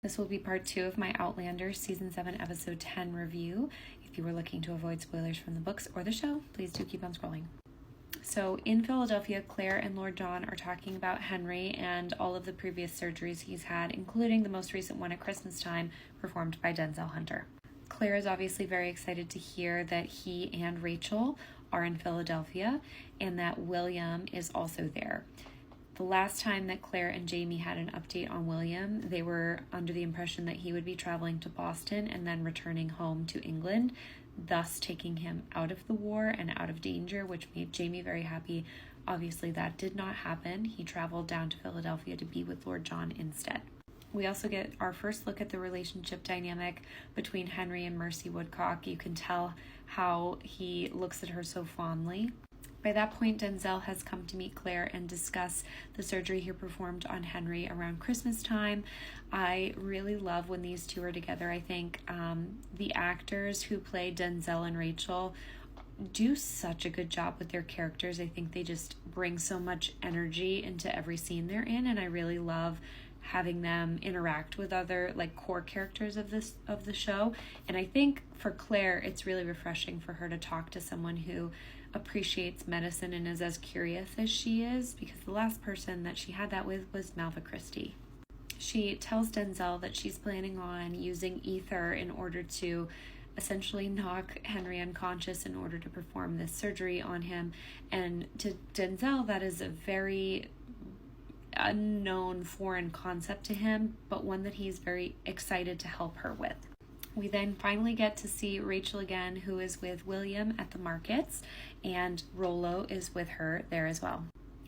This will be part 2 of my Outlander Season 7 Episode 10 review. If you were looking to avoid spoilers from the books or the show, please do keep on scrolling. So in Philadelphia, Claire and Lord John are talking about Henry and all of the previous surgeries he's had, including the most recent one at Christmas time, performed by Denzel Hunter. Claire is obviously very excited to hear that he and Rachel are in Philadelphia and that William is also there. The last time that Claire and Jamie had an update on William, they were under the impression that he would be traveling to Boston and then returning home to England, thus taking him out of the war and out of danger, which made Jamie very happy. Obviously, that did not happen. He traveled down to Philadelphia to be with Lord John instead. We also get our first look at the relationship dynamic between Henry and Mercy Woodcock. You can tell how he looks at her so fondly. By that point, Denzel has come to meet Claire and discuss the surgery he performed on Henry around Christmas time. I really love when these two are together. I think the actors who play Denzel and Rachel do such a good job with their characters. I think they just bring so much energy into every scene they're in, and I really love having them interact with other core characters of the show. And I think for Claire, it's really refreshing for her to talk to someone who appreciates medicine and is as curious as she is, because the last person that she had that with was Malva Christie. She tells Denzel that she's planning on using ether in order to essentially knock Henry unconscious in order to perform this surgery on him. And to Denzel, that is a very unknown foreign concept to him, but one that he's very excited to help her with. We then finally get to see Rachel again, who is with William at the markets, and Rollo is with her there as well.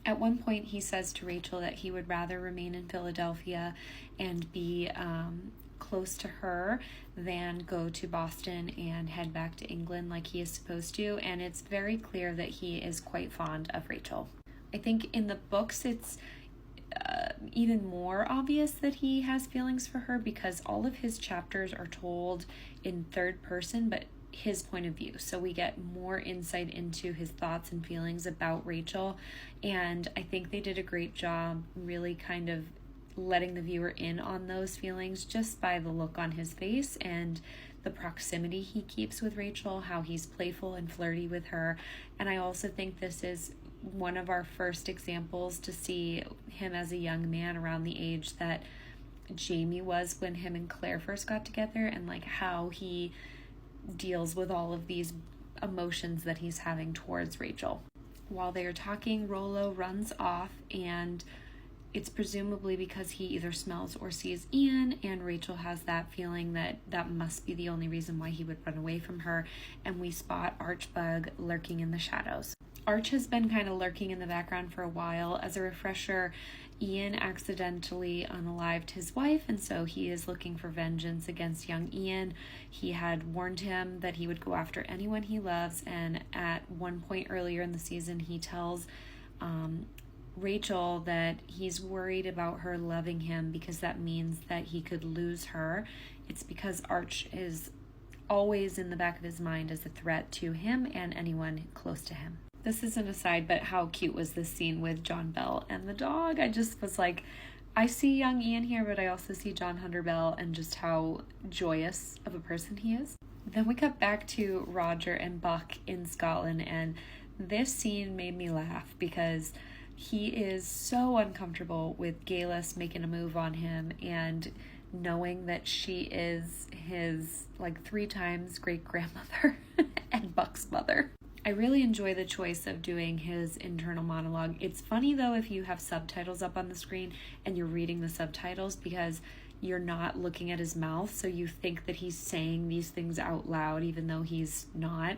At one point, he says to Rachel that he would rather remain in Philadelphia and be close to her than go to Boston and head back to England like he is supposed to, and it's very clear that he is quite fond of Rachel. I think in the books, it's even more obvious that he has feelings for her because all of his chapters are told in third person, but his point of view. So we get more insight into his thoughts and feelings about Rachel. And I think they did a great job really kind of letting the viewer in on those feelings just by the look on his face and the proximity he keeps with Rachel, how he's playful and flirty with her. And I also think this is one of our first examples to see him as a young man around the age that Jamie was when him and Claire first got together, and how he deals with all of these emotions that he's having towards Rachel. While they are talking, Rollo runs off, and it's presumably because he either smells or sees Ian, and Rachel has that feeling that that must be the only reason why he would run away from her, and we spot Archbug lurking in the shadows. Arch has been kind of lurking in the background for a while. As a refresher, Ian accidentally unalived his wife, and so he is looking for vengeance against young Ian. He had warned him that he would go after anyone he loves, and at one point earlier in the season, he tells Rachel that he's worried about her loving him because that means that he could lose her. It's because Arch is always in the back of his mind as a threat to him and anyone close to him. This is an aside, but how cute was this scene with John Bell and the dog? I just was like, I see young Ian here, but I also see John Hunter Bell and just how joyous of a person he is. Then we cut back to Roger and Buck in Scotland, and this scene made me laugh because he is so uncomfortable with Galis making a move on him and knowing that she is his 3 times great-grandmother and Buck's mother. I really enjoy the choice of doing his internal monologue. It's funny, though, if you have subtitles up on the screen and you're reading the subtitles because you're not looking at his mouth, so you think that he's saying these things out loud even though he's not.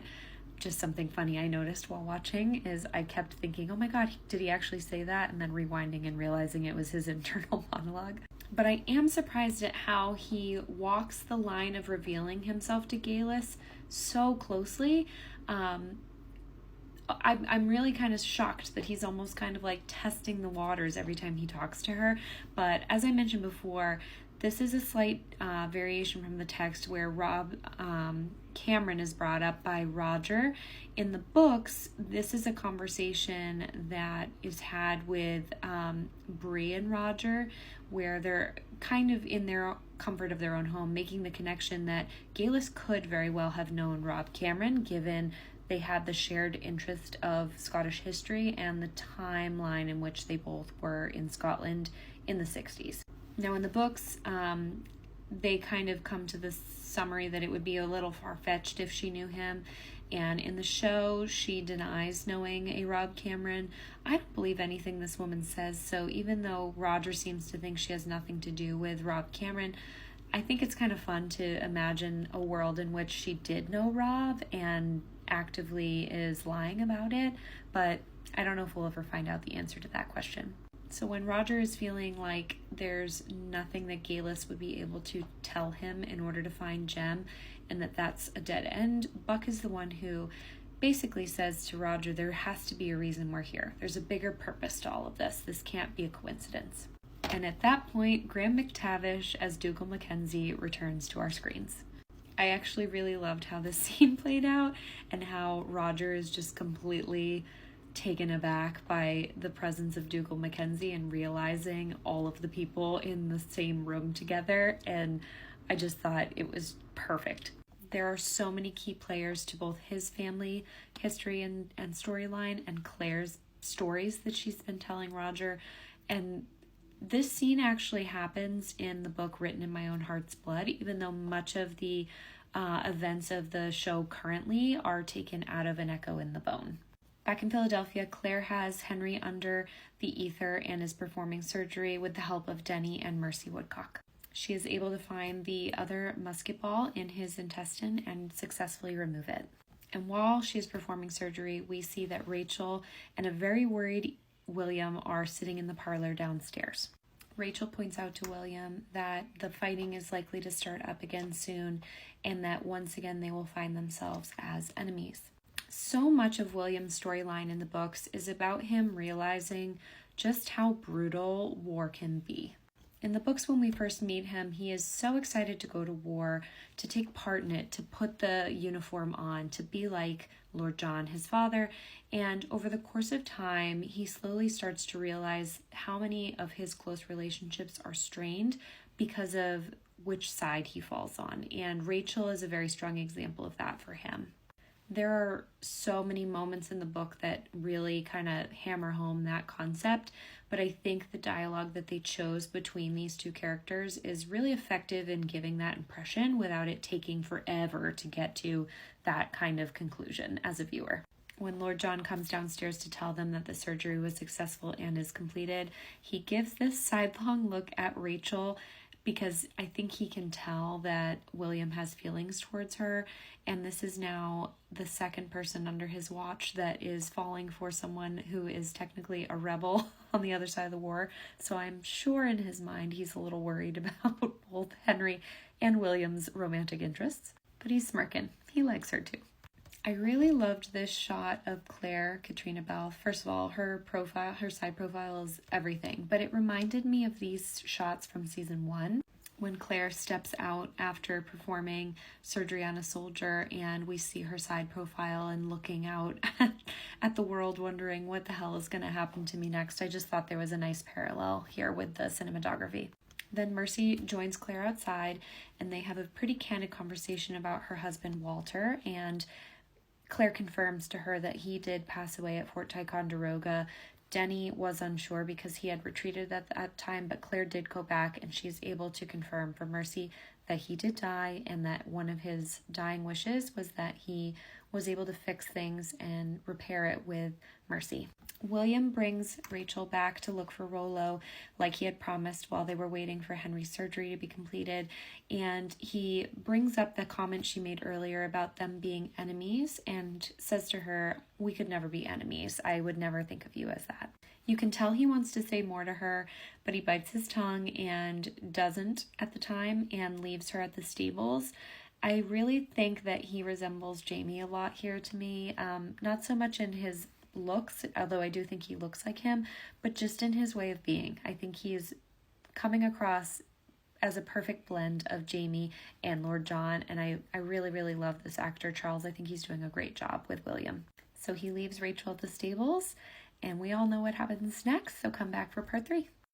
Just something funny I noticed while watching is I kept thinking, oh my god, did he actually say that? And then rewinding and realizing it was his internal monologue. But I am surprised at how he walks the line of revealing himself to Galis so closely. I'm really kind of shocked that he's almost kind of testing the waters every time he talks to her. But as I mentioned before, This is a slight variation from the text where Rob Cameron is brought up by Roger. In the books, this is a conversation that is had with Bree and Roger, where they're kind of in their comfort of their own home, making the connection that Geillis could very well have known Rob Cameron, given they had the shared interest of Scottish history and the timeline in which they both were in Scotland in the 60s. Now, in the books, they kind of come to this summary that it would be a little far-fetched if she knew him. And in the show, she denies knowing a Rob Cameron. I don't believe anything this woman says, so even though Roger seems to think she has nothing to do with Rob Cameron, I think it's kind of fun to imagine a world in which she did know Rob and actively is lying about it, but I don't know if we'll ever find out the answer to that question. So when Roger is feeling like there's nothing that Geillis would be able to tell him in order to find Jem, and that's a dead end, Buck is the one who basically says to Roger, there has to be a reason we're here. There's a bigger purpose to all of this. This can't be a coincidence. And at that point, Graham McTavish as Dougal Mackenzie returns to our screens. I actually really loved how this scene played out and how Roger is just completely taken aback by the presence of Dougal Mackenzie and realizing all of the people in the same room together, and I just thought it was perfect. There are so many key players to both his family history and storyline and Claire's stories that she's been telling Roger, and this scene actually happens in the book Written in My Own Heart's Blood, even though much of the events of the show currently are taken out of An Echo in the Bone. Back in Philadelphia, Claire has Henry under the ether and is performing surgery with the help of Denny and Mercy Woodcock. She is able to find the other musket ball in his intestine and successfully remove it. And while she is performing surgery, we see that Rachel and a very worried William are sitting in the parlor downstairs. Rachel points out to William that the fighting is likely to start up again soon and that once again they will find themselves as enemies. So much of William's storyline in the books is about him realizing just how brutal war can be. In the books, when we first meet him, he is so excited to go to war, to take part in it, to put the uniform on, to be like Lord John, his father. And over the course of time, he slowly starts to realize how many of his close relationships are strained because of which side he falls on. And Rachel is a very strong example of that for him. There are so many moments in the book that really kind of hammer home that concept, but I think the dialogue that they chose between these two characters is really effective in giving that impression without it taking forever to get to that kind of conclusion as a viewer. When Lord John comes downstairs to tell them that the surgery was successful and is completed, he gives this sidelong look at Rachel because I think he can tell that William has feelings towards her, and this is now the second person under his watch that is falling for someone who is technically a rebel on the other side of the war, so I'm sure in his mind he's a little worried about both Henry and William's romantic interests, but he's smirking. He likes her too. I really loved this shot of Claire Katrina Balfe. First of all, her side profile is everything, but it reminded me of these shots from season 1 when Claire steps out after performing surgery on a soldier and we see her side profile and looking out at the world wondering what the hell is going to happen to me next. I just thought there was a nice parallel here with the cinematography. Then Mercy joins Claire outside and they have a pretty candid conversation about her husband Walter, and Claire confirms to her that he did pass away at Fort Ticonderoga. Denny was unsure because he had retreated at that time, but Claire did go back and she's able to confirm for Mercy that he did die and that one of his dying wishes was that he was able to fix things and repair it with Mercy. William brings Rachel back to look for Rollo like he had promised while they were waiting for Henry's surgery to be completed, and he brings up the comment she made earlier about them being enemies and says to her, "We could never be enemies. I would never think of you as that." You can tell he wants to say more to her, but he bites his tongue and doesn't at the time and leaves her at the stables. I really think that he resembles Jamie a lot here to me, not so much in his looks, although I do think he looks like him, but just in his way of being. I think he is coming across as a perfect blend of Jamie and Lord John, and I really, really love this actor, Charles. I think he's doing a great job with William. So he leaves Rachel at the stables, and we all know what happens next, so come back for part 3.